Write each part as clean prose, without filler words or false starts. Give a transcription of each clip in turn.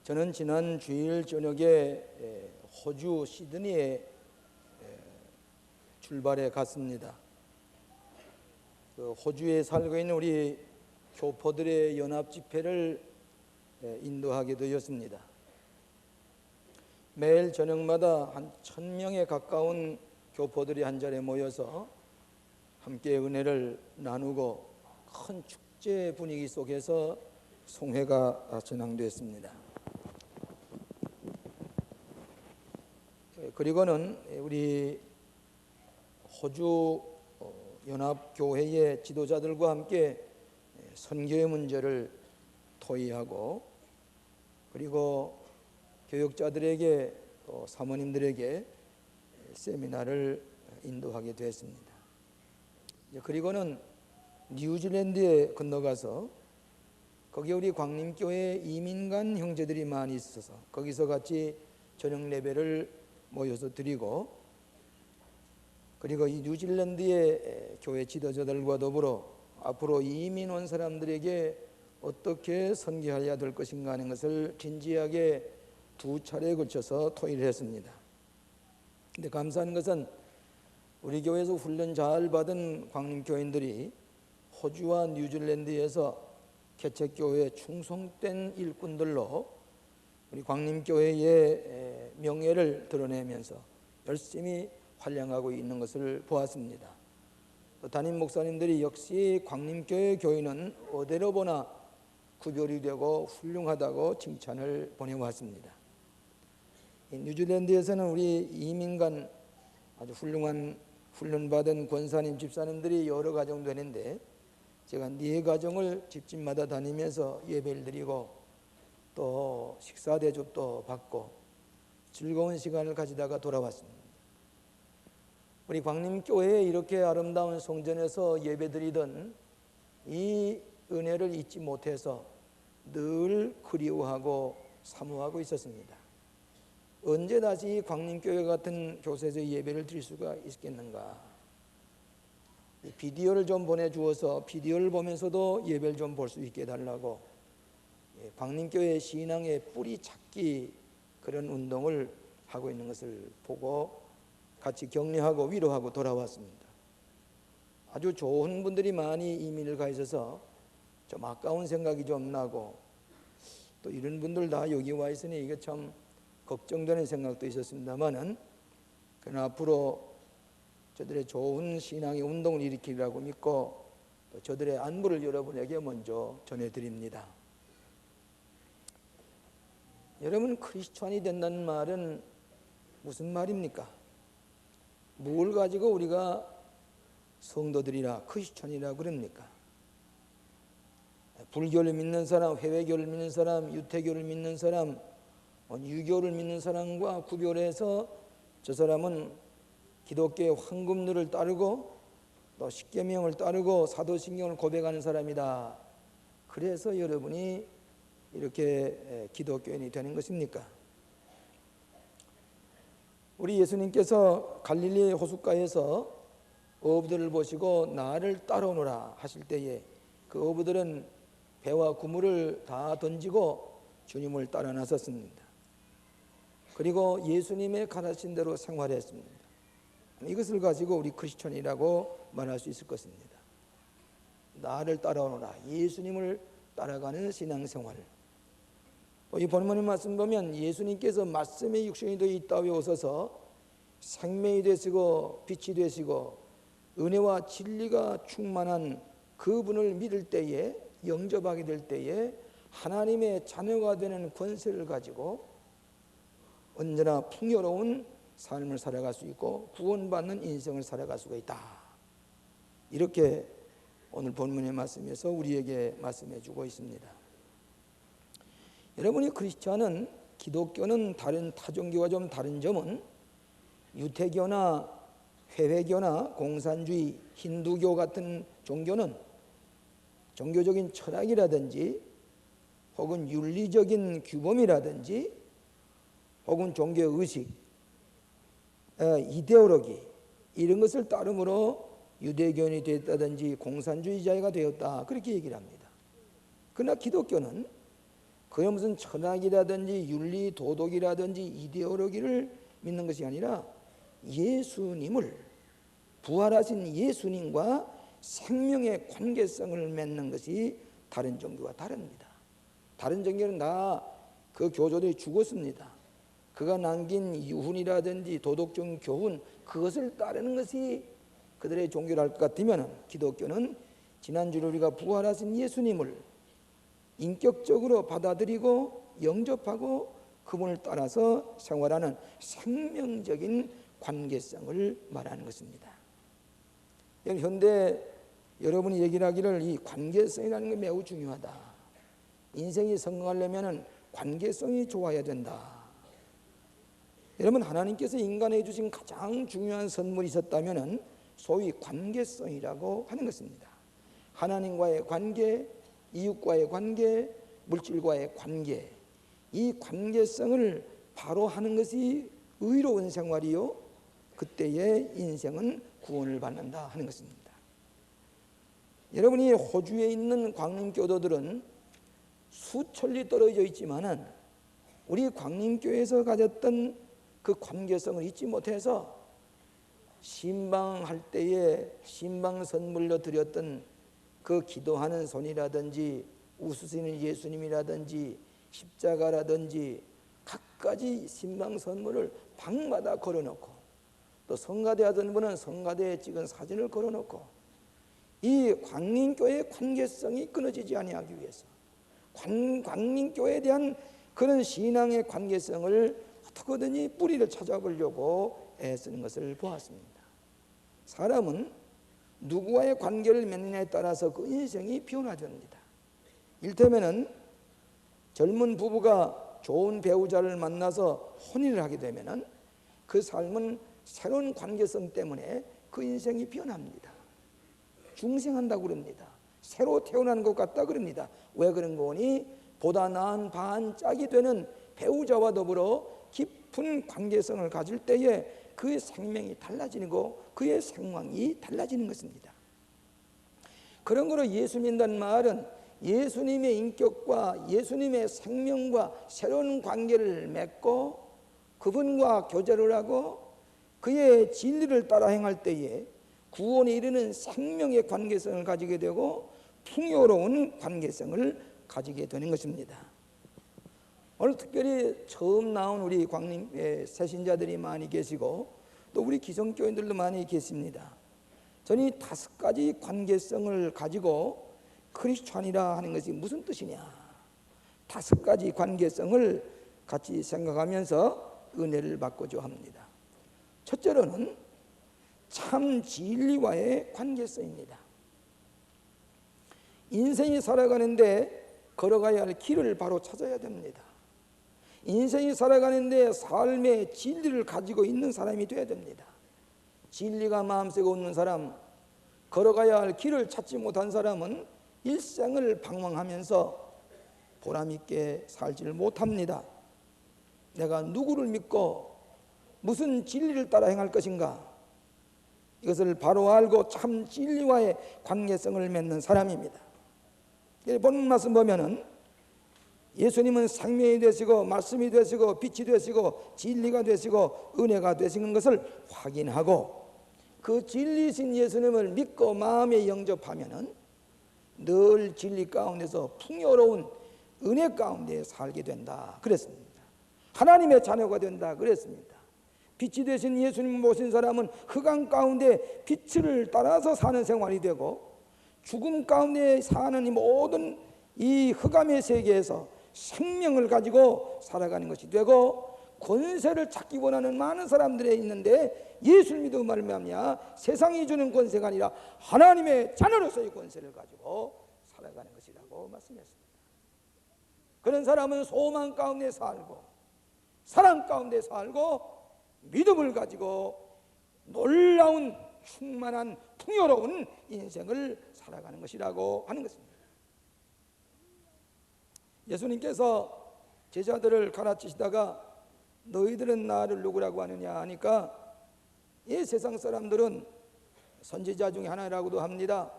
저는 지난 주일 저녁에 호주 시드니에 출발해 갔습니다. 호주에 살고 있는 우리 교포들의 연합 집회를 인도하게 되었습니다. 매일 저녁마다 한 1000명에 가까운 교포들이 한 자리에 모여서 함께 은혜를 나누고 큰 축제 분위기 속에서 송회가 진행됐습니다. 그리고는 우리 호주 연합교회의 지도자들과 함께 선교의 문제를 토의하고, 그리고 교육자들에게 또 사모님들에게 세미나를 인도하게 되었습니다. 그리고는 뉴질랜드에 건너가서 거기 우리 광림교회 이민간 형제들이 많이 있어서 거기서 같이 저녁 예배를 모여서 드리고, 그리고 이 뉴질랜드의 교회 지도자들과 더불어 앞으로 이민 온 사람들에게 어떻게 선교해야 될 것인가 하는 것을 진지하게 2차례에 걸쳐서 토의를 했습니다. 근데 감사한 것은 우리 교회에서 훈련 잘 받은 광림교인들이 호주와 뉴질랜드에서 개척교회에 충성된 일꾼들로 우리 광림교회의 명예를 드러내면서 열심히 활용하고 있는 것을 보았습니다. 또 담임 목사님들이 역시 광림교회 교인은 어디로 보나 구별이 되고 훌륭하다고 칭찬을 보내왔습니다. 뉴질랜드에서는 우리 이민간 아주 훌륭한 훈련받은 권사님, 집사님들이 여러 가정 되는데, 제가 4가정을 집집마다 다니면서 예배를 드리고 또 식사 대접도 받고 즐거운 시간을 가지다가 돌아왔습니다. 우리 광림교회에 이렇게 아름다운 성전에서 예배드리던 이 은혜를 잊지 못해서 늘 그리워하고 사모하고 있었습니다. 언제 다시 광림교회 같은 곳에서 예배를 드릴 수가 있겠는가? 비디오를 좀 보내주어서 비디오를 보면서도 예배를 좀 볼 수 있게 해달라고 광림교회 신앙의 뿌리 찾기 그런 운동을 하고 있는 것을 보고 같이 격려하고 위로하고 돌아왔습니다. 아주 좋은 분들이 많이 이민을 가 있어서 좀 아까운 생각이 좀 나고, 또 이런 분들 다 여기 와 있으니 이게 참 걱정되는 생각도 있었습니다만은, 그러나 앞으로 저들의 좋은 신앙의 운동을 일으키리라고 믿고 또 저들의 안부를 여러분에게 먼저 전해드립니다. 여러분, 크리스찬이 된다는 말은 무슨 말입니까? 뭘 가지고 우리가 성도들이라 크리스찬이라 그럽니까? 불교를 믿는 사람, 회외교를 믿는 사람, 유태교를 믿는 사람, 유교를 믿는 사람과 구별해서 저 사람은 기독교의 황금률을 따르고 또 십계명을 따르고 사도신경을 고백하는 사람이다. 그래서 여러분이 이렇게 기독교인이 되는 것입니까? 우리 예수님께서 갈릴리 호숫가에서 어부들을 보시고 나를 따라오너라 하실 때에 그 어부들은 배와 그물을 다 던지고 주님을 따라 나섰습니다. 그리고 예수님의 가르친 대로 생활했습니다. 이것을 가지고 우리 크리스천이라고 말할 수 있을 것입니다. 나를 따라오너라, 예수님을 따라가는 신앙생활. 이 본문의 말씀 보면 예수님께서 말씀의 육신이 되어 이 땅에 오셔서 생명이 되시고 빛이 되시고 은혜와 진리가 충만한 그분을 믿을 때에, 영접하게 될 때에 하나님의 자녀가 되는 권세를 가지고 언제나 풍요로운 삶을 살아갈 수 있고 구원받는 인생을 살아갈 수가 있다. 이렇게 오늘 본문의 말씀에서 우리에게 말씀해 주고 있습니다. 여러분이 크리스찬은, 기독교는 다른 타종교와 좀 다른 점은 유태교나 회외교나 공산주의, 힌두교 같은 종교는 종교적인 철학이라든지 혹은 윤리적인 규범이라든지 혹은 종교의식, 이데올로기 이런 것을 따름으로 유대교인이 되었다든지 공산주의자가 되었다, 그렇게 얘기를 합니다. 그러나 기독교는 그게 무슨 철학이라든지 윤리 도덕이라든지 이데올로기를 믿는 것이 아니라 예수님을, 부활하신 예수님과 생명의 관계성을 맺는 것이 다른 종교와 다릅니다. 다른 종교는 다 그 교조들이 죽었습니다. 그가 남긴 유훈이라든지 도덕적인 교훈, 그것을 따르는 것이 그들의 종교랄 것 같으면, 기독교는 지난주에 우리가 부활하신 예수님을 인격적으로 받아들이고 영접하고 그분을 따라서 생활하는 생명적인 관계성을 말하는 것입니다. 현대 여러분이 얘기를 하기를 이 관계성이라는 게 매우 중요하다. 인생이 성공하려면 관계성이 좋아야 된다. 여러분, 하나님께서 인간에게 주신 가장 중요한 선물이 있었다면 소위 관계성이라고 하는 것입니다. 하나님과의 관계, 이웃과의 관계, 물질과의 관계, 이 관계성을 바로 하는 것이 의로운 생활이요, 그때의 인생은 구원을 받는다 하는 것입니다. 여러분이 호주에 있는 광림교도들은 수천리 떨어져 있지만은 우리 광림교회에서 가졌던 그 관계성을 잊지 못해서 신방할 때에 신방 선물로 드렸던 그 기도하는 손이라든지 웃으시는 예수님이라든지 십자가라든지 갖가지 신방 선물을 방마다 걸어놓고, 또 성가대 하던 분은 성가대에 찍은 사진을 걸어놓고, 이 광림교회의 관계성이 끊어지지 아니하기 위해서 광림교회에 대한 그런 신앙의 관계성을 어떻게든지 뿌리를 찾아보려고 애쓰는 것을 보았습니다. 사람은 누구와의 관계를 맺느냐에 따라서 그 인생이 변화됩니다. 이를테면 젊은 부부가 좋은 배우자를 만나서 혼인을 하게 되면 그 삶은 새로운 관계성 때문에 그 인생이 변합니다. 중생한다고 그럽니다. 새로 태어난 것 같다 그럽니다. 왜 그런 거니? 보다 나은 반짝이 되는 배우자와 더불어 깊은 관계성을 가질 때에 그의 생명이 달라지고 그의 생황이 달라지는 것입니다. 그런 거로 예수 믿는다는 말은 예수님의 인격과 예수님의 생명과 새로운 관계를 맺고 그분과 교제를 하고 그의 진리를 따라 행할 때에 구원에 이르는 생명의 관계성을 가지게 되고 풍요로운 관계성을 가지게 되는 것입니다. 오늘 특별히 처음 나온 우리 광림의 새신자들이 많이 계시고 또 우리 기성교인들도 많이 계십니다. 저는 이 5가지 관계성을 가지고 크리스찬이라 하는 것이 무슨 뜻이냐, 5가지 관계성을 같이 생각하면서 은혜를 받고자 합니다. 첫째로는 참 진리와의 관계성입니다. 인생이 살아가는데 걸어가야 할 길을 바로 찾아야 됩니다. 인생이 살아가는데 삶의 진리를 가지고 있는 사람이 되어야 됩니다. 진리가 마음속에 없는 사람, 걸어가야 할 길을 찾지 못한 사람은 일생을 방황하면서 보람있게 살지를 못합니다. 내가 누구를 믿고 무슨 진리를 따라 행할 것인가, 이것을 바로 알고 참 진리와의 관계성을 맺는 사람입니다. 본문 말씀 보면은 예수님은 생명이 되시고 말씀이 되시고 빛이 되시고 진리가 되시고 은혜가 되시는 것을 확인하고 그 진리신 예수님을 믿고 마음에 영접하면은 늘 진리 가운데서 풍요로운 은혜 가운데 살게 된다 그랬습니다. 하나님의 자녀가 된다 그랬습니다. 빛이 되신 예수님 모신 사람은 흑암 가운데 빛을 따라서 사는 생활이 되고 죽음 가운데 사는 이 모든 이 흑암의 세계에서 생명을 가지고 살아가는 것이 되고, 권세를 찾기 원하는 많은 사람들이 있는데 예수를 믿어 말미암아 세상이 주는 권세가 아니라 하나님의 자녀로서의 권세를 가지고 살아가는 것이라고 말씀했습니다. 그런 사람은 소망 가운데 살고 사랑 가운데 살고 믿음을 가지고 놀라운 충만한 풍요로운 인생을 살아가는 것이라고 하는 것입니다. 예수님께서 제자들을 가르치시다가 너희들은 나를 누구라고 하느냐 하니까 이 세상 사람들은 선지자 중에 하나라고도 합니다.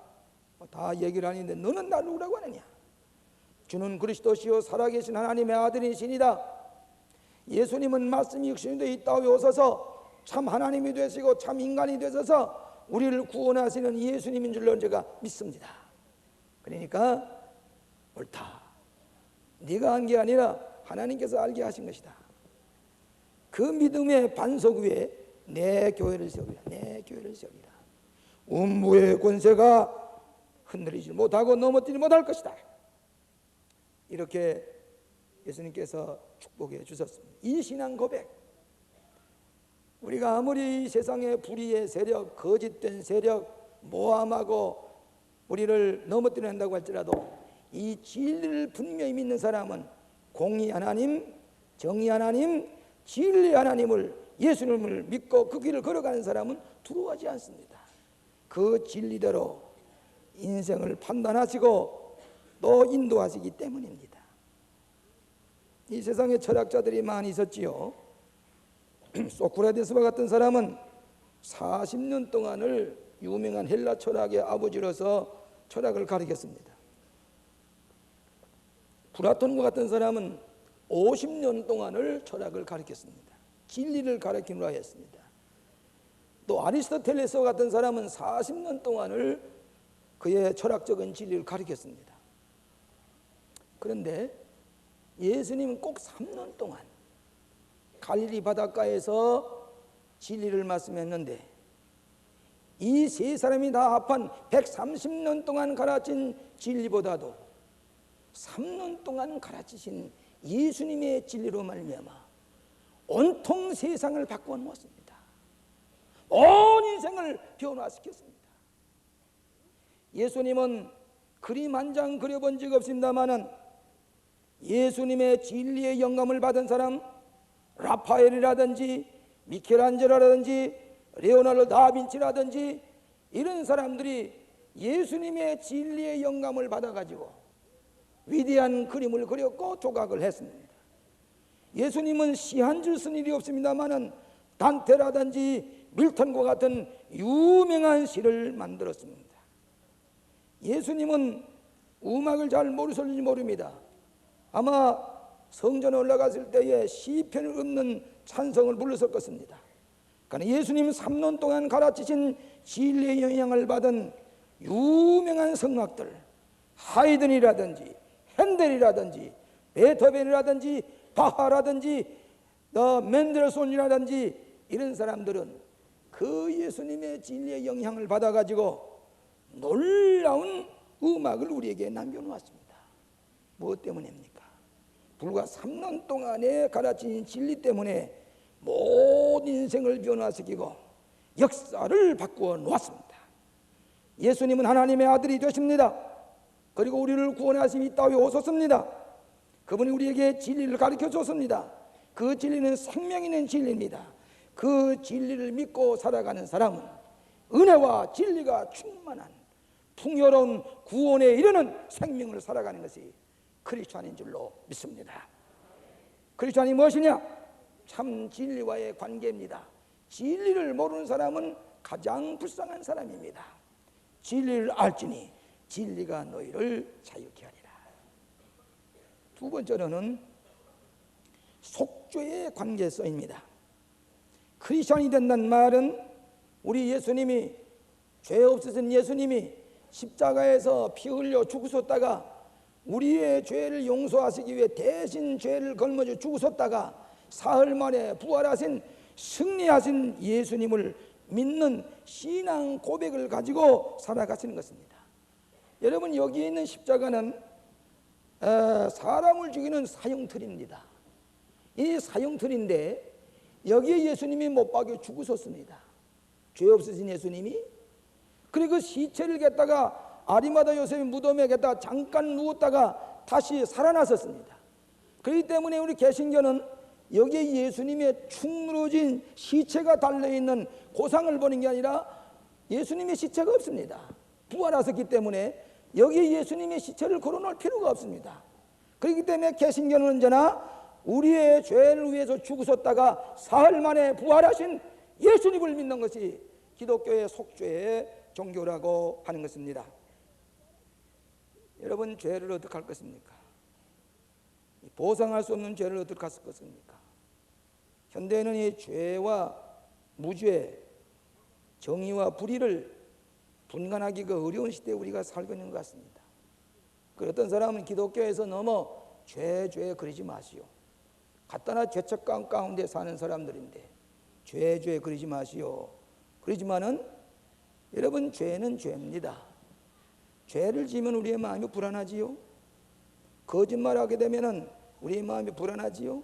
다 얘기를 하는데 너는 나를 누구라고 하느냐, 주는 그리스도시요 살아계신 하나님의 아들이시니라. 예수님은 말씀이 육신이 되어 이 땅에 오셔서 참 하나님이 되시고 참 인간이 되셔서 우리를 구원하시는 예수님인 줄로 제가 믿습니다. 그러니까 옳다. 네가 한 게 아니라 하나님께서 알게 하신 것이다. 그 믿음의 반석 위에 내 교회를 세우리라. 내 교회를 세우리라. 음부의 권세가 흔들리지 못하고 넘어뜨리지 못할 것이다. 이렇게 예수님께서 축복해 주셨습니다. 이 신앙 고백, 우리가 아무리 세상의 불의의 세력, 거짓된 세력, 모함하고 우리를 넘어뜨려 한다고 할지라도 이 진리를 분명히 믿는 사람은 공의 하나님, 정의 하나님, 진리 하나님을, 예수님을 믿고 그 길을 걸어가는 사람은 두려워하지 않습니다. 그 진리대로 인생을 판단하시고 또 인도하시기 때문입니다. 이 세상에 철학자들이 많이 있었지요. 소크라테스와 같은 사람은 40년 동안을 유명한 헬라 철학의 아버지로서 철학을 가르쳤습니다. 플라톤과 같은 사람은 50년 동안을 철학을 가르쳤습니다. 진리를 가르치느라 했습니다. 또 아리스토텔레스와 같은 사람은 40년 동안을 그의 철학적인 진리를 가르쳤습니다. 그런데 예수님은 꼭 3년 동안 갈릴리 바닷가에서 진리를 말씀했는데 이 세 사람이 다 합한 130년 동안 가르친 진리보다도 3년 동안 가르치신 예수님의 진리로 말미암아 온통 세상을 바꾸어 놓았습니다. 온 인생을 변화시켰습니다. 예수님은 그림 한 장 그려본 적 없습니다마는 예수님의 진리의 영감을 받은 사람, 라파엘이라든지 미켈란젤로라든지 레오나르도 다빈치라든지 이런 사람들이 예수님의 진리의 영감을 받아가지고 위대한 그림을 그렸고 조각을 했습니다. 예수님은 시 한 줄 쓴 일이 없습니다마는 단테라든지 밀턴과 같은 유명한 시를 만들었습니다. 예수님은 음악을 잘 모르실지 모릅니다. 아마 성전에 올라갔을 때에 시편을 읊는 찬송을 불렀을 것입니다. 그러나 예수님 3년 동안 가르치신 진리의 영향을 받은 유명한 성악들, 하이든이라든지 핸델이라든지 베토벤이라든지 바하라든지 맨델손이라든지 이런 사람들은 그 예수님의 진리의 영향을 받아가지고 놀라운 음악을 우리에게 남겨놓았습니다. 무엇 때문입니까? 불과 3년 동안에 가르친 진리 때문에 모든 인생을 변화시키고 역사를 바꾸어 놓았습니다. 예수님은 하나님의 아들이 되십니다. 그리고 우리를 구원하심이 이 땅에 오셨습니다. 그분이 우리에게 진리를 가르쳐 줬습니다. 그 진리는 생명 있는 진리입니다. 그 진리를 믿고 살아가는 사람은 은혜와 진리가 충만한 풍요로운 구원에 이르는 생명을 살아가는 것이 크리스찬인 줄로 믿습니다. 크리스찬이 무엇이냐? 참 진리와의 관계입니다. 진리를 모르는 사람은 가장 불쌍한 사람입니다. 진리를 알지니 진리가 너희를 자유케 하리라. 두 번째로는 속죄의 관계성입니다. 크리스찬이 된다는 말은 우리 예수님이, 죄 없으신 예수님이 십자가에서 피 흘려 죽으셨다가 우리의 죄를 용서하시기 위해 대신 죄를 걸머져 죽으셨다가 사흘 만에 부활하신 승리하신 예수님을 믿는 신앙 고백을 가지고 살아가시는 것입니다. 여러분, 여기에 있는 십자가는 사람을 죽이는 사형틀입니다. 이 사형틀인데 여기에 예수님이 못 박혀 죽으셨습니다. 죄 없으신 예수님이. 그리고 시체를 겠다가 아리마다 요셉의 무덤에 겠다가 잠깐 누웠다가 다시 살아나셨습니다. 그렇기 때문에 우리 개신교는 여기에 예수님의 축 늘어진 시체가 달려있는 고상을 보는 게 아니라 예수님의 시체가 없습니다. 부활하셨기 때문에 여기에 예수님의 시체를 걸어놓을 필요가 없습니다. 그렇기 때문에 개신교는 언제나 우리의 죄를 위해서 죽으셨다가 사흘 만에 부활하신 예수님을 믿는 것이 기독교의 속죄의 종교라고 하는 것입니다. 여러분, 죄를 어떻게 할 것입니까? 보상할 수 없는 죄를 어떻게 갚겠습니까? 현대에는 이 죄와 무죄, 정의와 불의를 분간하기가 어려운 시대에 우리가 살고 있는 것 같습니다. 그 어떤 사람은 기독교에서 넘어 죄 그러지 마시오. 갖다나 죄책감 가운데 사는 사람들인데 죄 그러지 마시오. 그러지만은 여러분, 죄는 죄입니다. 죄를 지으면 우리의 마음이 불안하지요. 거짓말하게 되면은 우리의 마음이 불안하지요.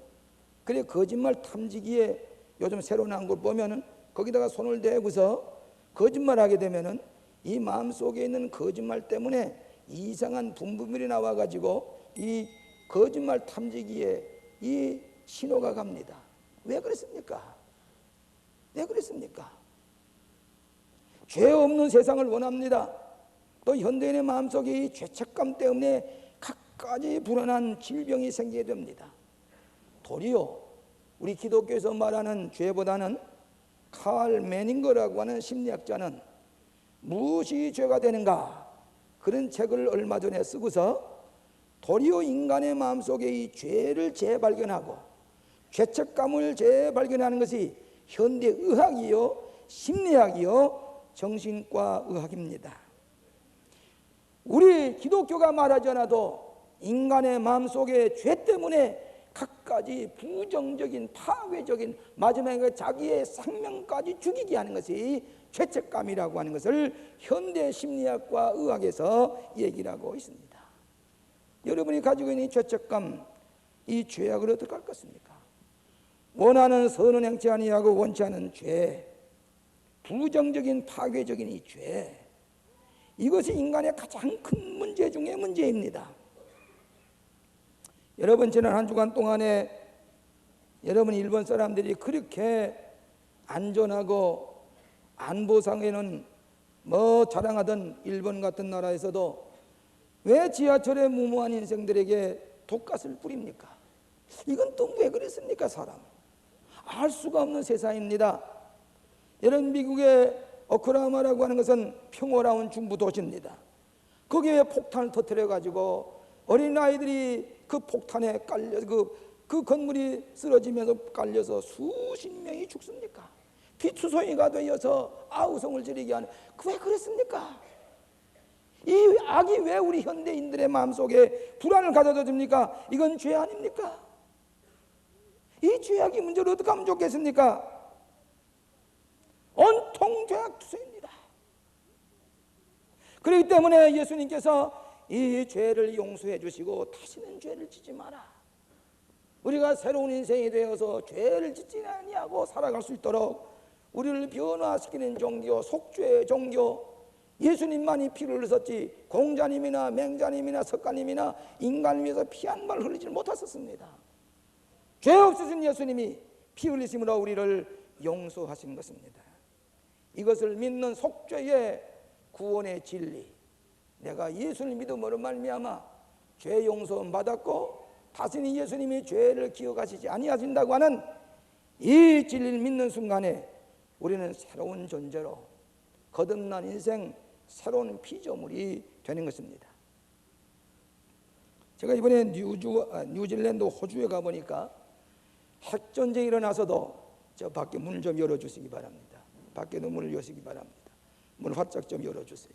그래, 거짓말 탐지기에 요즘 새로 나온 걸 보면은 거기다가 손을 대고서 거짓말하게 되면은 이 마음속에 있는 거짓말 때문에 이상한 분비물이 나와가지고 이 거짓말 탐지기에 이 신호가 갑니다. 왜 그랬습니까? 왜 그랬습니까? 죄 없는 세상을 원합니다. 또 현대인의 마음속에 이 죄책감 때문에 갖가지 불안한 질병이 생기게 됩니다. 도리어 우리 기독교에서 말하는 죄보다는 칼 매닝거라고 하는 심리학자는 무엇이 죄가 되는가, 그런 책을 얼마 전에 쓰고서 도리어 인간의 마음속에 이 죄를 재발견하고 죄책감을 재발견하는 것이 현대의학이요 심리학이요 정신과 의학입니다. 우리 기독교가 말하지 않아도 인간의 마음속에 죄 때문에 갖가지 부정적인 파괴적인, 마지막에 자기의 생명까지 죽이게 하는 것이 죄책감이라고 하는 것을 현대 심리학과 의학에서 얘기를 하고 있습니다. 여러분이 가지고 있는 이 죄책감, 이 죄악을 어떻게 할 것입니까? 원하는 선은 행치 아니하고 원치 않은 죄, 부정적인 파괴적인 이 죄, 이것이 인간의 가장 큰 문제 중에 문제입니다. 여러분, 지난 한 주간 동안에 여러분 일본 사람들이 그렇게 안전하고 안보상에는 뭐 자랑하던 일본 같은 나라에서도 왜 지하철에 무모한 인생들에게 독가스를 뿌립니까? 이건 또 왜 그랬습니까? 사람 알 수가 없는 세상입니다. 여러분, 미국의 오클라호마라고 하는 것은 평화로운 중부 도시입니다. 거기에 폭탄을 터뜨려 가지고 어린아이들이 그 폭탄에 깔려 그 건물이 쓰러지면서 깔려서 수십 명이 죽습니까? 피투성이가 되어서 아우성을 지르게 하는, 왜 그랬습니까? 이 악이 왜 우리 현대인들의 마음속에 불안을 가져다 줍니까? 이건 죄 아닙니까? 이 죄악이 문제를 어떻게 하면 좋겠습니까? 온통 죄악 투성입니다. 그렇기 때문에 예수님께서 이 죄를 용서해 주시고 다시는 죄를 짓지 마라. 우리가 새로운 인생이 되어서 죄를 짓지 아니하고 살아갈 수 있도록 우리를 변화시키는 종교, 속죄의 종교, 예수님만이 피를 흘렸었지 공자님이나 맹자님이나 석가님이나 인간을 위해서 피 한 발 흘리지 못하셨습니다. 죄 없으신 예수님이 피 흘리심으로 우리를 용서하신 것입니다. 이것을 믿는 속죄의 구원의 진리, 내가 예수를 믿음으로 말미암아 죄 용서 받았고 다시는 예수님이 죄를 기억하시지 아니하신다고 하는 이 진리를 믿는 순간에 우리는 새로운 존재로 거듭난 인생, 새로운 피조물이 되는 것입니다. 제가 이번에 뉴질랜드 호주에 가보니까 핵전쟁이 일어나서도 저 밖에 문을 좀 열어주시기 바랍니다. 밖에도 문을 여시기 바랍니다. 문을 활짝 좀 열어주세요.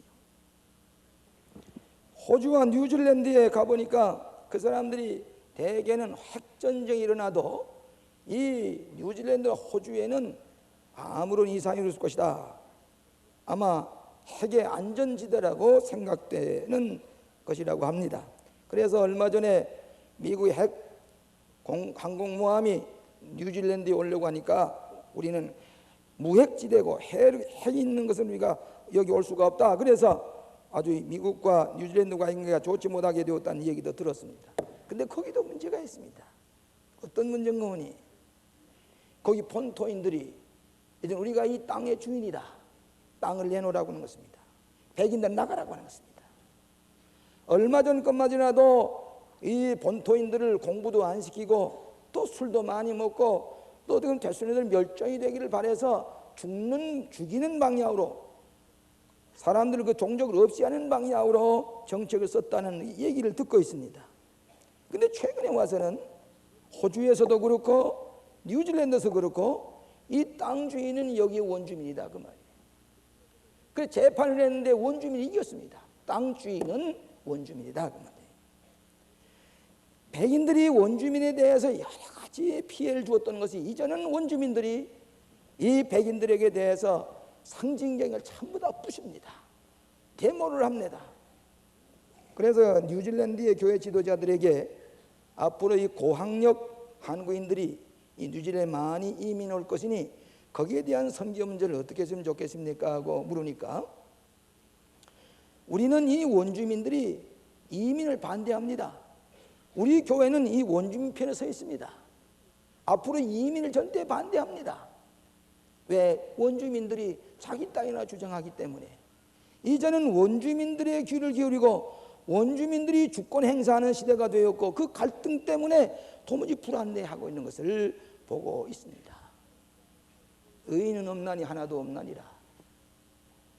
호주와 뉴질랜드에 가보니까 그 사람들이 대개는 핵전쟁이 일어나도 이 뉴질랜드와 호주에는 아무런 이상이 없을 것이다. 아마 핵의 안전지대라고 생각되는 것이라고 합니다. 그래서 얼마 전에 미국의 핵 항공모함이 뉴질랜드에 오려고 하니까 우리는 무핵지대고 핵이 있는 것은 우리가 여기 올 수가 없다. 그래서 아주 미국과 뉴질랜드가 관계가 좋지 못하게 되었다는 얘기도 들었습니다. 근데 거기도 문제가 있습니다. 어떤 문제인가 하니 거기 본토인들이 이제 우리가 이 땅의 주인이다, 땅을 내놓으라고 하는 것입니다. 백인들 나가라고 하는 것입니다. 얼마 전 것만 지나도 이 본토인들을 공부도 안 시키고 또 술도 많이 먹고 또 지금 대순이들 멸종이 되기를 바라서 죽이는 방향으로, 사람들을 그 종족을 없이 하는 방향으로 정책을 썼다는 얘기를 듣고 있습니다. 근데 최근에 와서는 호주에서도 그렇고 뉴질랜드에서 그렇고 이 땅 주인은 여기의 원주민이다 그 말이에요. 그래서 재판을 했는데 원주민이 이겼습니다. 땅 주인은 원주민이다 그 말이에요. 백인들이 원주민에 대해서 여러 가지 피해를 주었던 것이 이제는 원주민들이 이 백인들에게 대해서 상징적인 걸 전부 다 부십니다. 데모를 합니다. 그래서 뉴질랜드의 교회 지도자들에게 앞으로 이 고학력 한국인들이 이 뉴질랜드에 많이 이민 올 것이니 거기에 대한 선교 문제를 어떻게 했으면 좋겠습니까? 하고 물으니까 우리는 이 원주민들이 이민을 반대합니다. 우리 교회는 이 원주민 편에 서 있습니다. 앞으로 이민을 절대 반대합니다. 왜? 원주민들이 자기 땅이나 주장하기 때문에. 이제는 원주민들의 귀를 기울이고 원주민들이 주권 행사하는 시대가 되었고 그 갈등 때문에 도무지 불안해하고 있는 것을 보고 있습니다. 의인은 없나니 하나도 없나니라.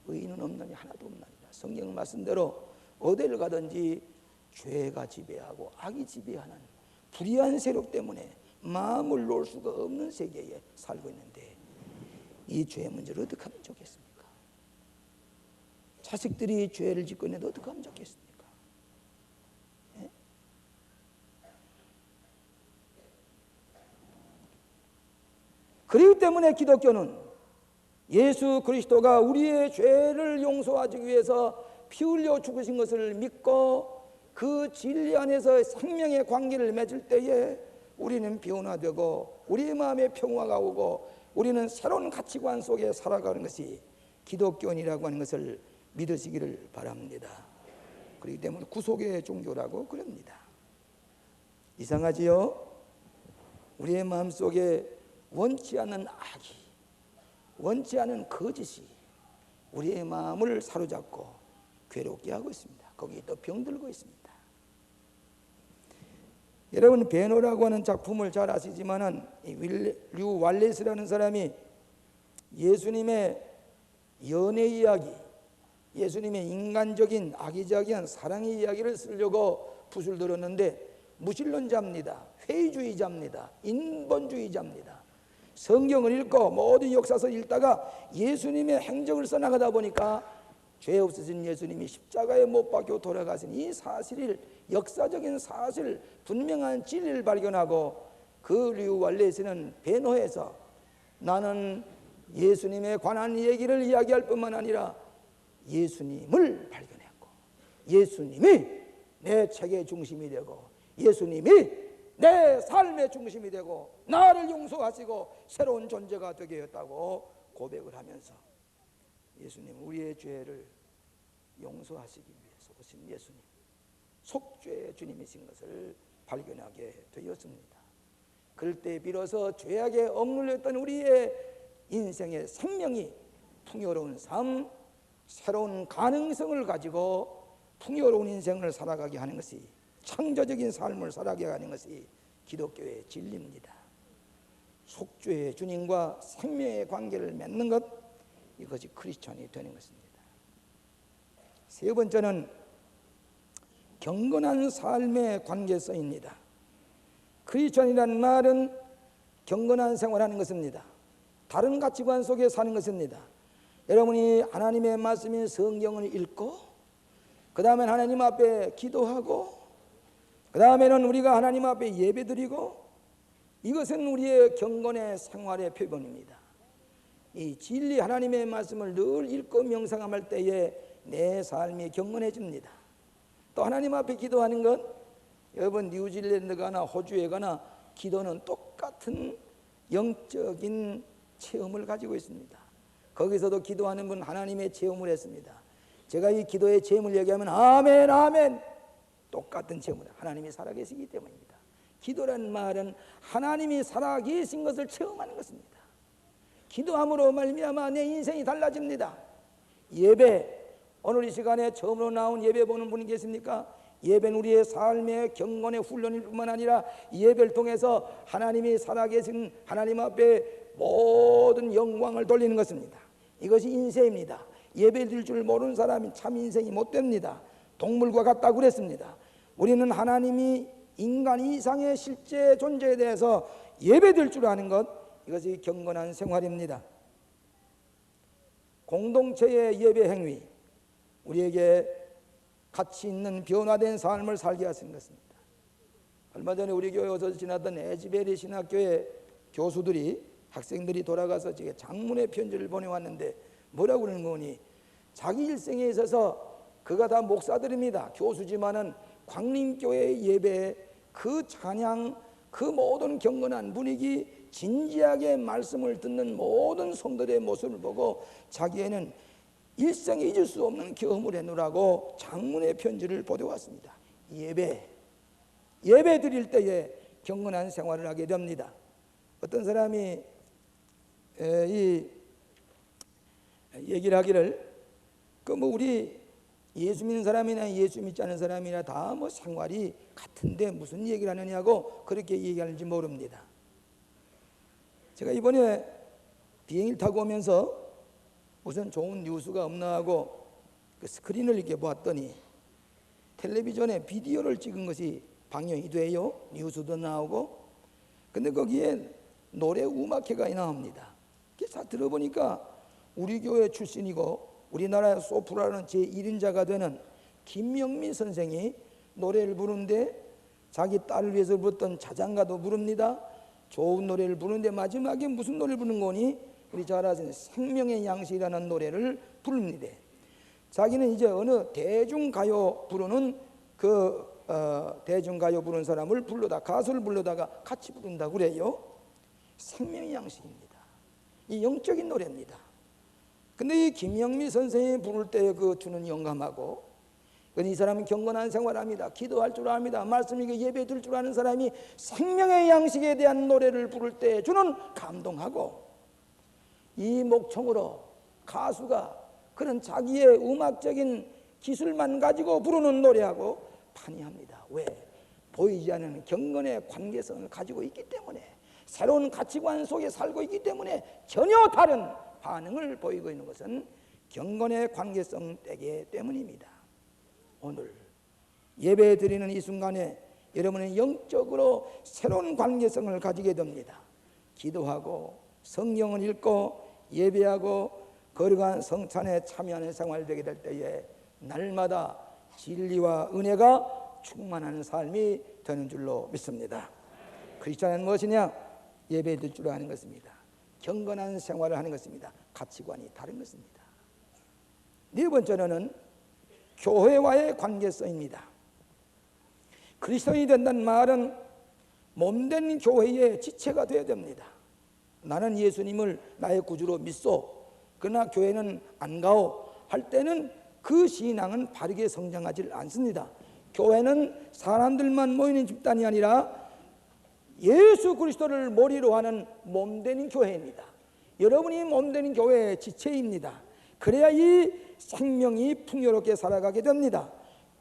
의인은 없나니 하나도 없나니라. 성경 말씀대로 어디를 가든지 죄가 지배하고 악이 지배하는 불의한 세력 때문에 마음을 놓을 수가 없는 세계에 살고 있는데 이 죄 문제를 어떻게 하면 좋겠습니까? 자식들이 죄를 짓고 있는데 어떻게 하면 좋겠습니까? 예? 그렇기 때문에 기독교는 예수 그리스도가 우리의 죄를 용서하기 위해서 피 흘려 죽으신 것을 믿고 그 진리 안에서 생명의 관계를 맺을 때에 우리는 변화되고 우리의 마음에 평화가 오고 우리는 새로운 가치관 속에 살아가는 것이 기독교인이라고 하는 것을 믿으시기를 바랍니다. 그렇기 때문에 구속의 종교라고 그럽니다. 이상하지요? 우리의 마음속에 원치 않는 악이, 원치 않은 거짓이 우리의 마음을 사로잡고 괴롭게 하고 있습니다. 거기에 또 병들고 있습니다. 여러분 베노라고 하는 작품을 잘 아시지만은 류 왈레스라는 사람이 예수님의 연애 이야기, 예수님의 인간적인 악의적인 사랑의 이야기를 쓰려고 붓을 들었는데 무신론자입니다. 회의주의자입니다. 인본주의자입니다. 성경을 읽고 모든 역사서 읽다가 예수님의 행적을 써나가다 보니까 죄 없으신 예수님이 십자가에 못 박혀 돌아가신 이 사실을 역사적인 사실 분명한 진리를 발견하고 그 류 왈레스는 변호해서 나는 예수님에 관한 얘기를 이야기할 뿐만 아니라 예수님을 발견했고 예수님이 내 책의 중심이 되고 예수님이 내 삶의 중심이 되고 나를 용서하시고 새로운 존재가 되게 했다고 고백을 하면서 예수님 우리의 죄를 용서하시기 위해서 오신 예수님 속죄의 주님이신 것을 발견하게 되었습니다. 그럴 때 비로소 죄악에 억눌렸던 우리의 인생의 생명이 풍요로운 삶, 새로운 가능성을 가지고 풍요로운 인생을 살아가게 하는 것이 창조적인 삶을 살아가게 하는 것이 기독교의 진리입니다. 속죄의 주님과 생명의 관계를 맺는 것, 이것이 크리스천이 되는 것입니다. 세 번째는 경건한 삶의 관계성입니다. 크리스천이라는 말은 경건한 생활하는 것입니다. 다른 가치관 속에 사는 것입니다. 여러분이 하나님의 말씀인 성경을 읽고 그 다음에 하나님 앞에 기도하고 그 다음에는 우리가 하나님 앞에 예배드리고 이것은 우리의 경건의 생활의 표본입니다. 이 진리 하나님의 말씀을 늘 읽고 명상할 때에 내 삶이 경건해집니다. 또 하나님 앞에 기도하는 것, 여러분 뉴질랜드 가나 호주에 가나 기도는 똑같은 영적인 체험을 가지고 있습니다. 거기서도 기도하는 분 하나님의 체험을 했습니다. 제가 이 기도의 체험을 얘기하면 아멘 아멘 똑같은 체험을 하나님이 살아계시기 때문입니다. 기도란 말은 하나님이 살아계신 것을 체험하는 것입니다. 기도함으로 말미암아 내 인생이 달라집니다. 예배, 오늘 이 시간에 처음으로 나온 예배 보는 분이 계십니까? 예배는 우리의 삶의 경건의 훈련일 뿐만 아니라 예배를 통해서 하나님이 살아계신 하나님 앞에 모든 영광을 돌리는 것입니다. 이것이 인생입니다. 예배 드릴 줄 모르는 사람이 참 인생이 못됩니다. 동물과 같다고 그랬습니다. 우리는 하나님이 인간 이상의 실제 존재에 대해서 예배드릴 줄 아는 것, 이것이 경건한 생활입니다. 공동체의 예배 행위, 우리에게 가치 있는 변화된 삶을 살게 하시는 것입니다. 얼마 전에 우리 교회에서 지났던 에즈베리 신학교의 교수들이, 학생들이 돌아가서 장문의 편지를 보내왔는데 뭐라고 그러는 거니, 자기 일생에 있어서 그가 다 목사들입니다. 교수지만은 광림교회의 예배, 그 찬양, 그 모든 경건한 분위기, 진지하게 말씀을 듣는 모든 성도들의 모습을 보고 자기에는 일생에 잊을 수 없는 경험을 해놓으라고 장문의 편지를 보내왔습니다. 예배 드릴 때에 경건한 생활을 하게 됩니다. 어떤 사람이 이 얘기를 하기를, 우리 예수 믿는 사람이나 예수 믿지 않은 사람이나 다 생활이 같은데 무슨 얘기를 하느냐고 그렇게 얘기하는지 모릅니다. 제가 이번에 비행기를 타고 오면서 우선 좋은 뉴스가 없나 하고 그 스크린을 이렇게 보았더니 텔레비전에 비디오를 찍은 것이 방영이 돼요. 뉴스도 나오고. 근데 거기에 노래 음악회가 나옵니다. 다 들어보니까 우리 교회 출신이고 우리나라 소프라노 제1인자가 되는 김영민 선생이 노래를 부르는데, 자기 딸을 위해서 불렀던 자장가도 부릅니다. 좋은 노래를 부르는데 마지막에 무슨 노래를 부르는 거니? 우리 잘 아시는 생명의 양식이라는 노래를 부릅니다. 자기는 이제 어느 대중가요 부르는 대중가요 부르는 사람을 가수를 불러다가 같이 부른다고 그래요. 생명의 양식입니다. 이 영적인 노래입니다. 근데 이 김영미 선생이 부를 때 주는 영감하고, 이 사람은 경건한 생활합니다. 기도할 줄 압니다. 말씀이게 예배 드릴 줄 아는 사람이 생명의 양식에 대한 노래를 부를 때 주는 감동하고, 이 목청으로 가수가 그런 자기의 음악적인 기술만 가지고 부르는 노래하고 판이합니다. 왜? 보이지 않는 경건의 관계성을 가지고 있기 때문에, 새로운 가치관 속에 살고 있기 때문에 전혀 다른 반응을 보이고 있는 것은 경건의 관계성 때문이기 때문입니다. 오늘 예배 드리는 이 순간에 여러분은 영적으로 새로운 관계성을 가지게 됩니다. 기도하고 성경을 읽고 예배하고 거룩한 성찬에 참여하는 생활이 되게 될 때에 날마다 진리와 은혜가 충만한 삶이 되는 줄로 믿습니다. 크리스천은 무엇이냐? 예배 드릴 줄 아는 것입니다. 경건한 생활을 하는 것입니다. 가치관이 다른 것입니다. 네 번째로는 교회와의 관계성입니다. 그리스도인이 된다는 말은 몸된 교회의 지체가 되어야 됩니다. 나는 예수님을 나의 구주로 믿소, 그러나 교회는 안 가오 할 때는 그 신앙은 바르게 성장하지 않습니다. 교회는 사람들만 모이는 집단이 아니라 예수 그리스도를 머리로 하는 몸된 교회입니다. 여러분이 몸된 교회의 지체입니다. 그래야 이 생명이 풍요롭게 살아가게 됩니다.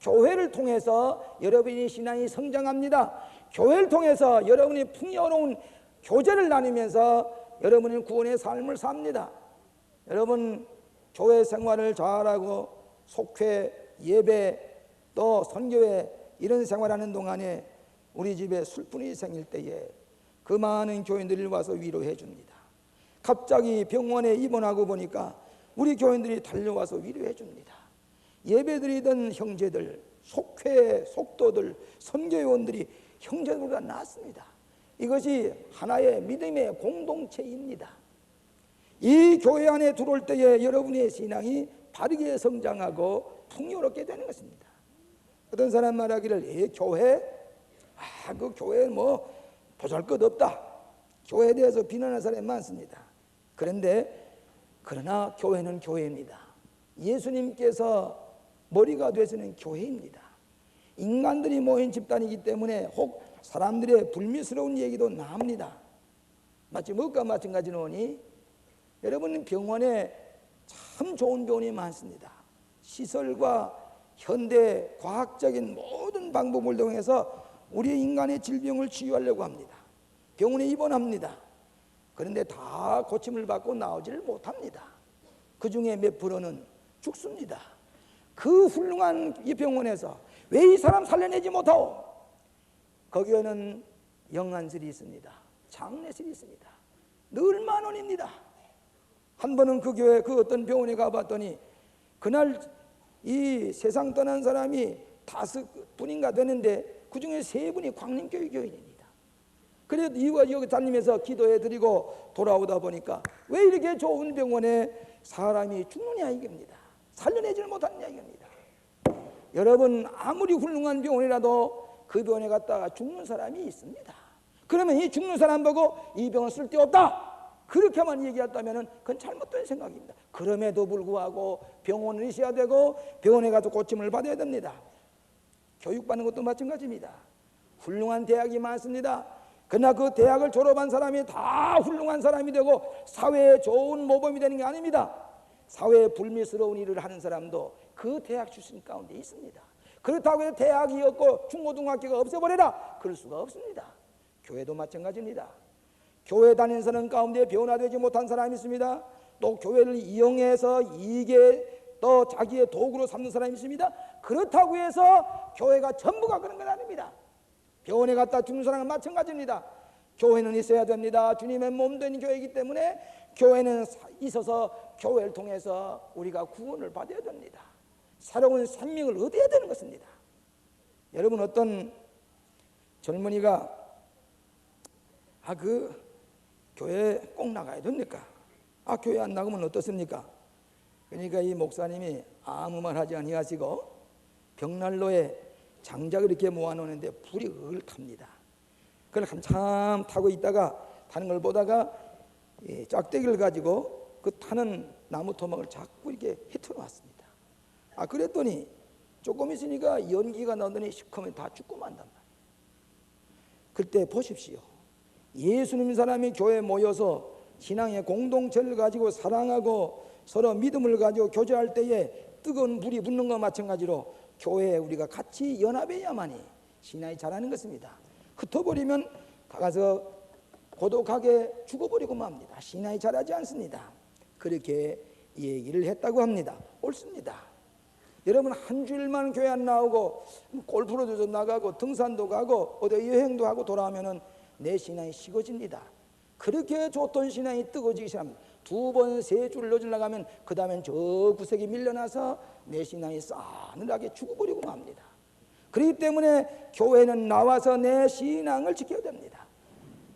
교회를 통해서 여러분의 신앙이 성장합니다. 교회를 통해서 여러분이 풍요로운 교제를 나누면서 여러분은 구원의 삶을 삽니다. 여러분 교회 생활을 잘하고 속회, 예배, 또 선교회 이런 생활하는 동안에 우리 집에 술분이 생길 때에 그 많은 교인들이 와서 위로해 줍니다. 갑자기 병원에 입원하고 보니까 우리 교인들이 달려와서 위로해 줍니다. 예배드리던 형제들, 속회, 속도들, 선교회원들이 형제들보다 낫습니다. 이것이 하나의 믿음의 공동체입니다. 이 교회 안에 들어올 때에 여러분의 신앙이 바르게 성장하고 풍요롭게 되는 것입니다. 어떤 사람 말하기를 교회? 그 교회 보잘것없다. 교회에 대해서 비난하는 사람이 많습니다. 그러나 교회는 교회입니다. 예수님께서 머리가 되시는 교회입니다. 인간들이 모인 집단이기 때문에 혹 사람들의 불미스러운 얘기도 나옵니다. 마치 뭐가 마찬가지로니 여러분 병원에 참 좋은 병원이 많습니다. 시설과 현대 과학적인 모든 방법을 통해서 우리 인간의 질병을 치유하려고 합니다. 병원에 입원합니다. 그런데 다 고침을 받고 나오지를 못합니다. 그 중에 몇 프로는 죽습니다. 그 훌륭한 이 병원에서 왜 이 사람 살려내지 못하오? 거기에는 영안실이 있습니다. 장례실이 있습니다. 늘 만원입니다. 한 번은 그 교회 그 어떤 병원에 가봤더니 그날 이 세상 떠난 사람이 5분인가 되는데 그 중에 3분이 광림교회 교인입니다. 그래도 이거 여기 다니면서 기도해 드리고 돌아오다 보니까 왜 이렇게 좋은 병원에 사람이 죽느냐 이겁니다. 살려내지를 못하느냐 이겁니다. 여러분, 아무리 훌륭한 병원이라도 그 병원에 갔다가 죽는 사람이 있습니다. 그러면 이 죽는 사람 보고 이 병원 쓸데없다 그렇게만 얘기했다면 그건 잘못된 생각입니다. 그럼에도 불구하고 병원을 있어야 되고 병원에 가서 고침을 받아야 됩니다. 교육받는 것도 마찬가지입니다. 훌륭한 대학이 많습니다. 그러나 그 대학을 졸업한 사람이 다 훌륭한 사람이 되고 사회에 좋은 모범이 되는 게 아닙니다. 사회에 불미스러운 일을 하는 사람도 그 대학 출신 가운데 있습니다. 그렇다고 해서 대학이 없고 중고등학교가 없애버려라 그럴 수가 없습니다. 교회도 마찬가지입니다. 교회 다니는 사람 가운데 변화되지 못한 사람이 있습니다. 또 교회를 이용해서 이익에 또 자기의 도구로 삼는 사람이 있습니다. 그렇다고 해서 교회가 전부가 그런 건 아닙니다. 병원에 갔다 죽는 사람은 마찬가지입니다. 교회는 있어야 됩니다. 주님의 몸 된 교회이기 때문에 교회는 있어서 교회를 통해서 우리가 구원을 받아야 됩니다. 새로운 생명을 얻어야 되는 것입니다. 여러분, 어떤 젊은이가 그 교회 꼭 나가야 됩니까? 교회 안 나가면 어떻습니까? 그러니까 이 목사님이 아무 말 하지 아니하시고 벽난로에 장작을 이렇게 모아놓는데 불이 을 탑니다. 그걸 한참 타고 있다가 타는 걸 보다가 짝대기를 가지고 그 타는 나무 토막을 자꾸 이렇게 휘틀어 놨습니다. 그랬더니 조금 있으니까 연기가 나더니 시커먼 다 죽고 만단 말이에요. 그때 보십시오. 예수님 사람이 교회에 모여서 신앙의 공동체를 가지고 사랑하고 서로 믿음을 가지고 교제할 때에 뜨거운 불이 붙는 것과 마찬가지로 교회에 우리가 같이 연합해야만이 신앙이 자라는 것입니다. 흩어버리면 가서 고독하게 죽어버리고 맙니다. 신앙이 자라지 않습니다. 그렇게 얘기를 했다고 합니다. 옳습니다. 여러분, 한 주일만 교회 안 나오고 골프로도 나가고 등산도 가고 어디 여행도 하고 돌아오면은 내 신앙이 식어집니다. 그렇게 좋던 신앙이 뜨거워지기 시작합니다. 2번, 3주를 늦어 나가면 그 다음엔 저 구석에 밀려나서 내 신앙이 싸늘하게 죽어버리고 맙니다. 그렇기 때문에 교회는 나와서 내 신앙을 지켜야 됩니다.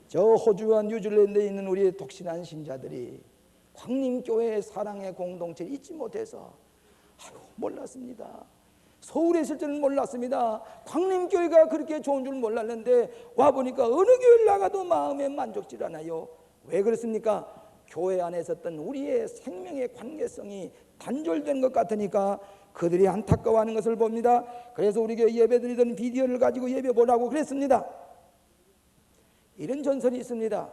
저 호주와 뉴질랜드에 있는 우리 독신한 신자들이 광림교회의 사랑의 공동체를 잊지 못해서 몰랐습니다. 서울에 있을 때는 몰랐습니다. 광림교회가 그렇게 좋은 줄 몰랐는데 와보니까 어느 교회를 나가도 마음에 만족질 않아요. 왜 그렇습니까? 교회 안에 있었던 우리의 생명의 관계성이 단절된 것 같으니까 그들이 안타까워하는 것을 봅니다. 그래서 우리 교회 예배드리던 비디오를 가지고 예배 보라고 그랬습니다. 이런 전설이 있습니다.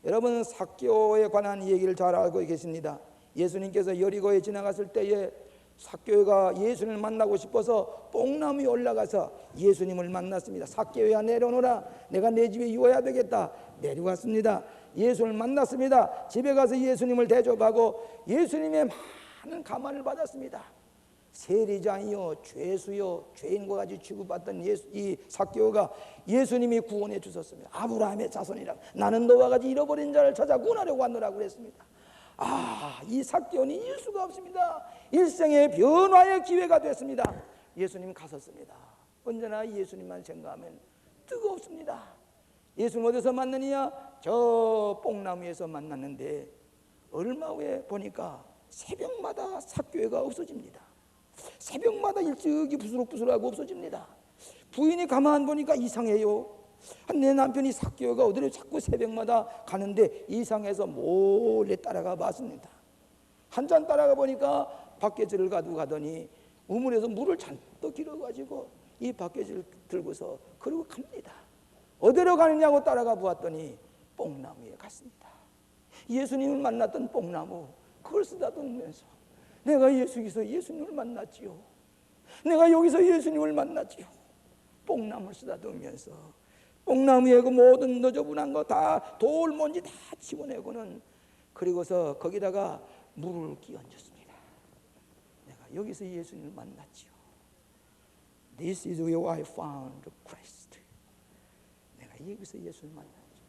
여러분, 삭개오에 관한 얘기를 잘 알고 계십니다. 예수님께서 여리고에 지나갔을 때에 삭개오가 예수님을 만나고 싶어서 뽕나무에 올라가서 예수님을 만났습니다. 삭개오야, 내려오너라. 내가 내 집에 유어야 되겠다. 내려갔습니다. 예수님을 만났습니다. 집에 가서 예수님을 대접하고 예수님의 많은 감화를 받았습니다. 세리장이요, 죄수요, 죄인과 같이 취급받던 이 삭개오가 예수님이 구원해 주셨습니다. 아브라함의 자손이라 나는 너와 같이 잃어버린 자를 찾아 구원하려고 왔노라고 그랬습니다. 이 삭개오는 잊을 수가 없습니다. 일생의 변화의 기회가 됐습니다. 예수님 가셨습니다. 언제나 예수님만 생각하면 뜨겁습니다. 예수님 어디서 만나느냐? 저 뽕나무에서 만났는데 얼마 후에 보니까 새벽마다 삭개오가 없어집니다. 새벽마다 일찍이 부스럭부스럭하고 없어집니다. 부인이 가만 보니까 이상해요. 내 남편이 삭개오가 어디로 자꾸 새벽마다 가는데 이상해서 몰래 따라가 봤습니다. 한참 따라가 보니까 밖에지를 가지고 가더니 우물에서 물을 잔뜩 길어가지고 이 밖에지를 들고서 그러고 갑니다. 어디로 가느냐고 따라가 보았더니 뽕나무에 갔습니다. 예수님을 만났던 뽕나무, 그걸 쓰다듬으면서 내가 예수께서 예수님을 만났지요. 내가 여기서 예수님을 만났지요. 뽕나무를 쓰다듬으면서 뽕나무에 그 모든 너저분한 거 다 돌 먼지 다 집어내고는 그리고서 거기다가 물을 끼얹었습니다. 내가 여기서 예수님을 만났지요. This is where I found Christ. 여기서 예수를 만나죠.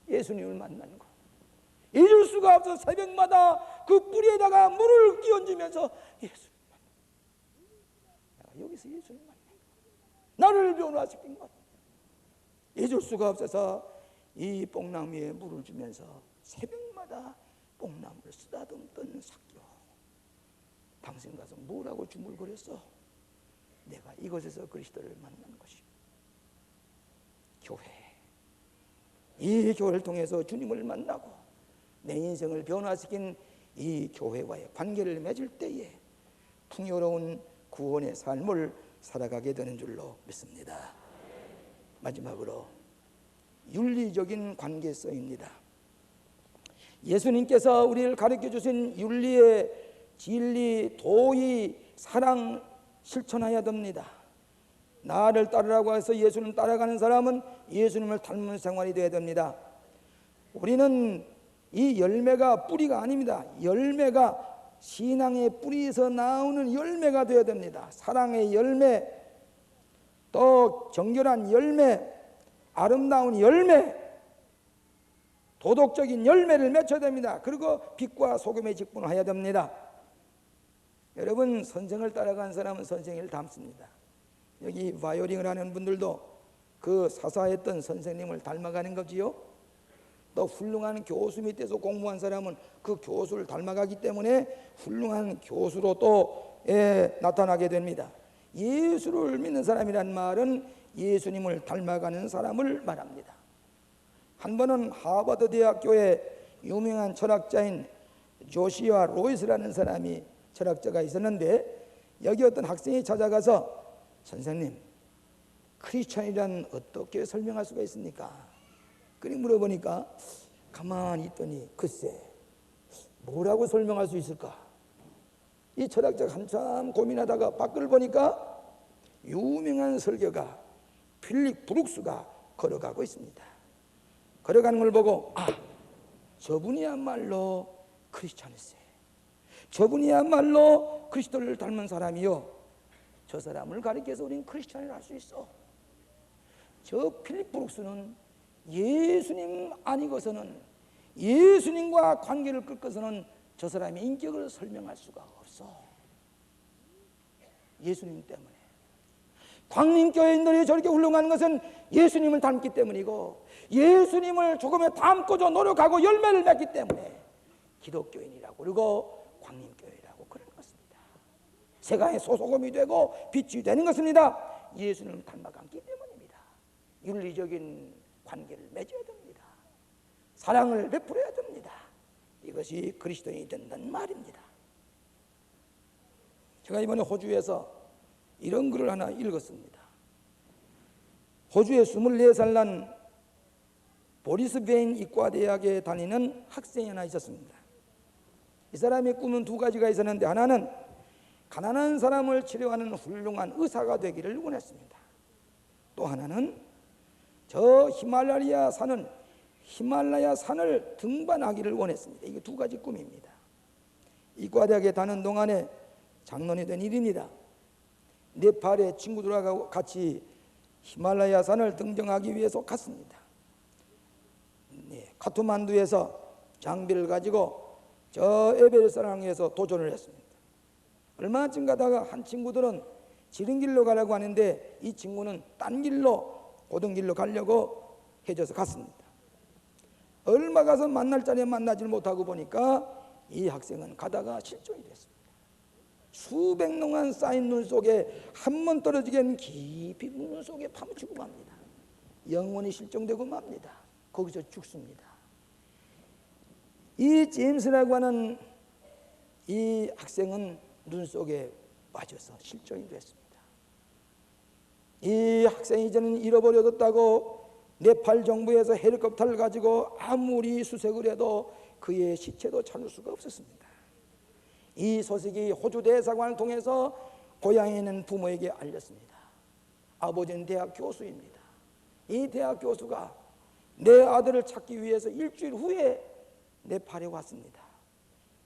예수님을 만나는 거. 잊을 수가 없어. 새벽마다 그 뿌리에다가 물을 끼얹으면서 예수를 만나. 여기서 예수를 만나. 나를 변화시킨 것. 잊을 수가 없어서 이 뽕나무에 물을 주면서 새벽마다 뽕나무를 쓰다듬던 삭개오. 당신 가서 뭐라고 주물거렸어? 내가 이곳에서 그리스도를 만난 것이. 교회. 이 교회를 통해서 주님을 만나고 내 인생을 변화시킨 이 교회와의 관계를 맺을 때에 풍요로운 구원의 삶을 살아가게 되는 줄로 믿습니다. 마지막으로 윤리적인 관계성입니다. 예수님께서 우리를 가르쳐 주신 윤리의 진리, 도의, 사랑 실천해야 됩니다. 나를 따르라고 해서 예수님 따라가는 사람은 예수님을 닮은 생활이 되어야 됩니다. 우리는 이 열매가 뿌리가 아닙니다. 열매가 신앙의 뿌리에서 나오는 열매가 되어야 됩니다. 사랑의 열매, 또 정결한 열매, 아름다운 열매, 도덕적인 열매를 맺어야 됩니다. 그리고 빛과 소금의 직분을 해야 됩니다. 여러분, 선생을 따라간 사람은 선생을 닮습니다. 여기 바이오링을 하는 분들도 그 사사했던 선생님을 닮아가는 거지요. 또 훌륭한 교수 밑에서 공부한 사람은 그 교수를 닮아가기 때문에 훌륭한 교수로 또 나타나게 됩니다. 예수를 믿는 사람이란 말은 예수님을 닮아가는 사람을 말합니다. 한 번은 하버드 대학교에 유명한 철학자인 조시아 로이스라는 사람이 철학자가 있었는데, 여기 어떤 학생이 찾아가서 선생님, 크리스천이란 어떻게 설명할 수가 있습니까? 그리 물어보니까 가만히 있더니 글쎄 뭐라고 설명할 수 있을까? 이 철학자가 한참 고민하다가 밖을 보니까 유명한 설교가 필립 브룩스가 걸어가고 있습니다. 걸어가는 걸 보고 저분이야말로 크리스천이세. 저분이야말로 그리스도를 닮은 사람이요. 저 사람을 가리켜서 우리는 크리스천이라 할 수 있어. 저 필립 브룩스는 예수님 아니고서는, 예수님과 관계를 끊고서는 저 사람의 인격을 설명할 수가 없어. 예수님 때문에. 광림교회인들이 저렇게 훌륭한 것은 예수님을 닮기 때문이고, 예수님을 조금에 닮고자 노력하고 열매를 맺기 때문에 기독교인이라고 그러고 광림교회라고 그러는 것입니다. 세상의 소소금이 되고 빛이 되는 것입니다. 예수님을 닮아갔기 때문입니다. 윤리적인 관계를 맺어야 됩니다. 사랑을 베풀어야 됩니다. 이것이 그리스도인이 된다는 말입니다. 제가 이번에 호주에서 이런 글을 하나 읽었습니다. 호주에 24살 난 보리스베인 이과대학에 다니는 학생이 하나 있었습니다. 이 사람의 꿈은 두 가지가 있었는데, 하나는 가난한 사람을 치료하는 훌륭한 의사가 되기를 원했습니다. 또 하나는 저 히말라야 산을 등반하기를 원했습니다. 이게 두 가지 꿈입니다. 이과대학에 다니는 동안에 장년이 된 일입니다. 네팔에 친구들하고 같이 히말라야 산을 등정하기 위해서 갔습니다. 카트만두에서 장비를 가지고 저 에베레스트에서 도전을 했습니다. 얼마쯤 가다가 한 친구들은 지름길로 가려고 하는데 이 친구는 딴 길로, 고등길로 가려고 해줘서 갔습니다. 얼마 가서 만날 자리에 만나질 못하고 보니까 이 학생은 가다가 실종이 됐습니다. 수백 농안 쌓인 눈 속에 한 번 떨어지기엔 깊이 눈 속에 파묻히고 맙니다. 영원히 실종되고 맙니다. 거기서 죽습니다. 이 제임스라고 하는 이 학생은 눈 속에 빠져서 실종이 됐습니다. 이 학생이 이제는 잃어버려졌다고 네팔 정부에서 헬리콥터를 가지고 아무리 수색을 해도 그의 시체도 찾을 수가 없었습니다. 이 소식이 호주 대사관을 통해서 고향에 있는 부모에게 알렸습니다. 아버지는 대학 교수입니다. 이 대학 교수가 내 아들을 찾기 위해서 일주일 후에 네팔에 왔습니다.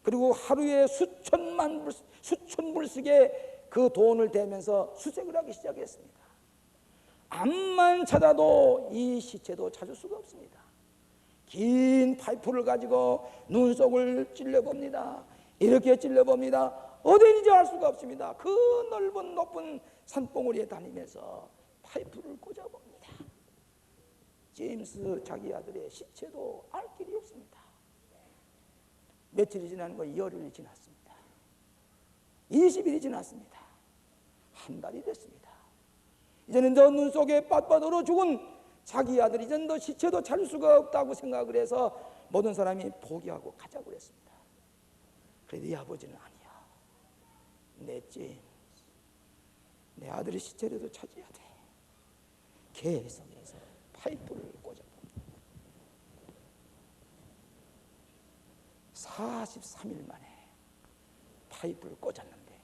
그리고 하루에 수천 불씩의 그 돈을 대면서 수색을 하기 시작했습니다. 암만 찾아도 이 시체도 찾을 수가 없습니다. 긴 파이프를 가지고 눈속을 찔러봅니다. 이렇게 찔러봅니다. 어디인지 알 수가 없습니다. 그 넓은 높은 산봉우리에 다니면서 파이프를 꽂아봅니다. 제임스 자기 아들의 시체도 알 길이 없습니다. 며칠이 지난 거 열흘이 지났습니다. 20일이 지났습니다. 한 달이 됐습니다. 이제는 저 눈 속에 빳빳 죽은 자기 아들이 이제는 더 시체도 찾을 수가 없다고 생각을 해서 모든 사람이 포기하고 가자고 그랬습니다. 그래도 이 아버지는 아니야. 내 제임스, 내 아들의 시체라도 찾아야 돼. 계속해서 파이프를 꽂아봅니다. 43일 만에 파이프를 꽂았는데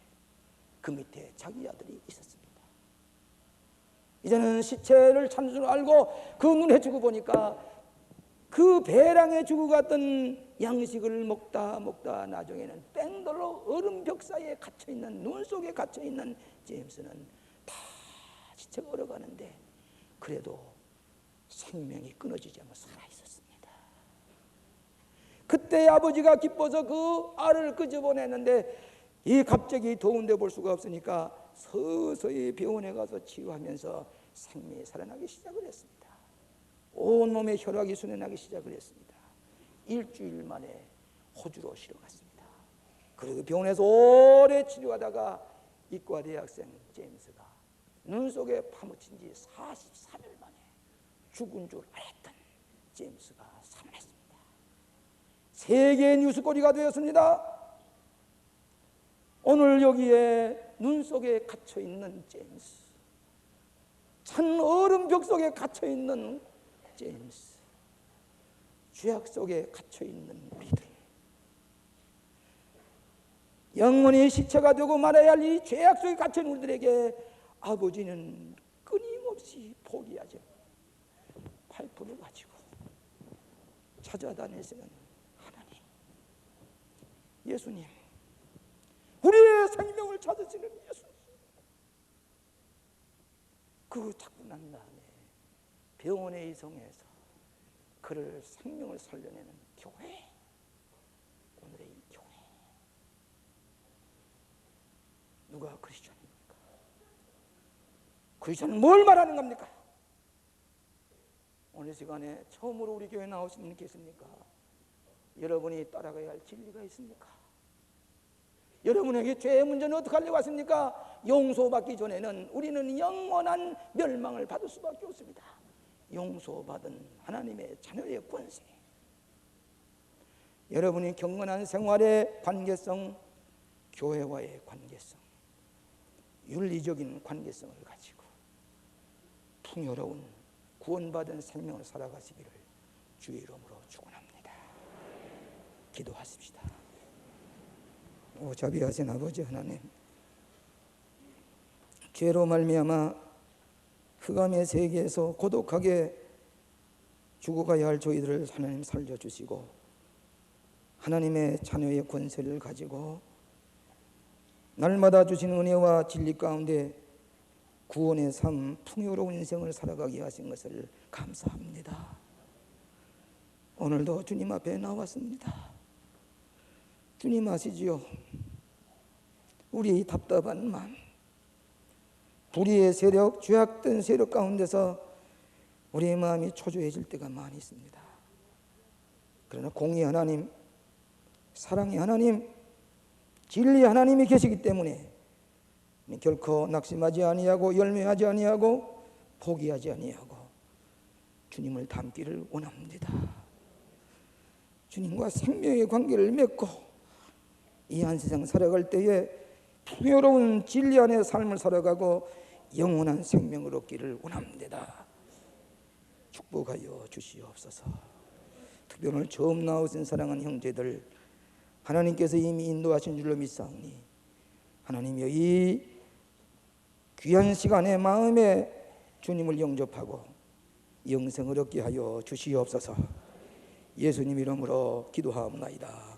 그 밑에 자기 아들이 있었습니다. 이제는 시체를 찾는 줄 알고 그 눈에 주고 보니까 그 배랑에 주고 갔던 양식을 먹다 나중에는 뺑돌로 얼음 벽 사이에 갇혀있는, 눈 속에 갇혀있는 제임스는 다 시체가 얼어가는데 그래도 생명이 끊어지지 않고 살아있었습니다. 그때 아버지가 기뻐서 그 알을 끄집어냈는데 이 갑자기 더운데 볼 수가 없으니까 서서히 병원에 가서 치유하면서 생명이 살아나기 시작을 했습니다. 온몸의 혈액이 순환하기 시작을 했습니다. 일주일 만에 호주로 실어갔습니다. 그리고 병원에서 오래 치료하다가 이과대학생 제임스가 눈 속에 파묻힌 지 43일 만에 죽은 줄 알았던 제임스가 살아났습니다. 세계 뉴스거리가 되었습니다. 오늘 여기에 눈 속에 갇혀있는 제임스, 찬 얼음 벽 속에 갇혀있는 제임스, 죄악 속에 갇혀있는 우리들, 영원히 시체가 되고 말아야 할 이 죄악 속에 갇혀있는 우리들에게 아버지는 끊임없이 포기하죠. 파이프를 가지고 찾아다니시는 하나님, 예수님, 우리의 생명을 찾으시는 예수님, 그 찾고 난 다음에 병원에 이송해서 그를 생명을 살려내는 교회, 오늘의 이 교회, 누가 크리스천입니까? 크리스천은 뭘 말하는 겁니까? 오늘 시간에 처음으로 우리 교회 나오신 분 계십니까? 여러분이 따라가야 할 진리가 있습니까? 여러분에게 죄의 문제는 어떻게 하려고 하십니까? 용서받기 전에는 우리는 영원한 멸망을 받을 수밖에 없습니다. 용서받은 하나님의 자녀의 권세, 여러분이 경건한 생활의 관계성, 교회와의 관계성, 윤리적인 관계성을 가지고 풍요로운 구원받은 생명을 살아가시기를 주의 이름으로 축원합니다. 기도하십시다. 오 자비하신 아버지 하나님, 죄로 말미암아 흑암의 세계에서 고독하게 죽어가야 할 저희들을 하나님 살려주시고 하나님의 자녀의 권세를 가지고 날마다 주신 은혜와 진리 가운데 구원의 삶, 풍요로운 인생을 살아가게 하신 것을 감사합니다. 오늘도 주님 앞에 나왔습니다. 주님 아시지요? 우리 답답한 마음, 불의의 세력, 죄악된 세력 가운데서 우리의 마음이 초조해질 때가 많이 있습니다. 그러나 공의 하나님, 사랑의 하나님, 진리의 하나님이 계시기 때문에 결코 낙심하지 아니하고 열매하지 아니하고 포기하지 아니하고 주님을 닮기를 원합니다. 주님과 생명의 관계를 맺고 이 한 세상 살아갈 때에 풍요로운 진리 안의 삶을 살아가고 영원한 생명을 얻기를 원합니다. 축복하여 주시옵소서. 특별히 오늘 처음 나오신 사랑하는 형제들, 하나님께서 이미 인도하신 줄로 믿사오니 하나님이여 이 귀한 시간에 마음에 주님을 영접하고 영생을 얻게 하여 주시옵소서. 예수님 이름으로 기도하옵나이다.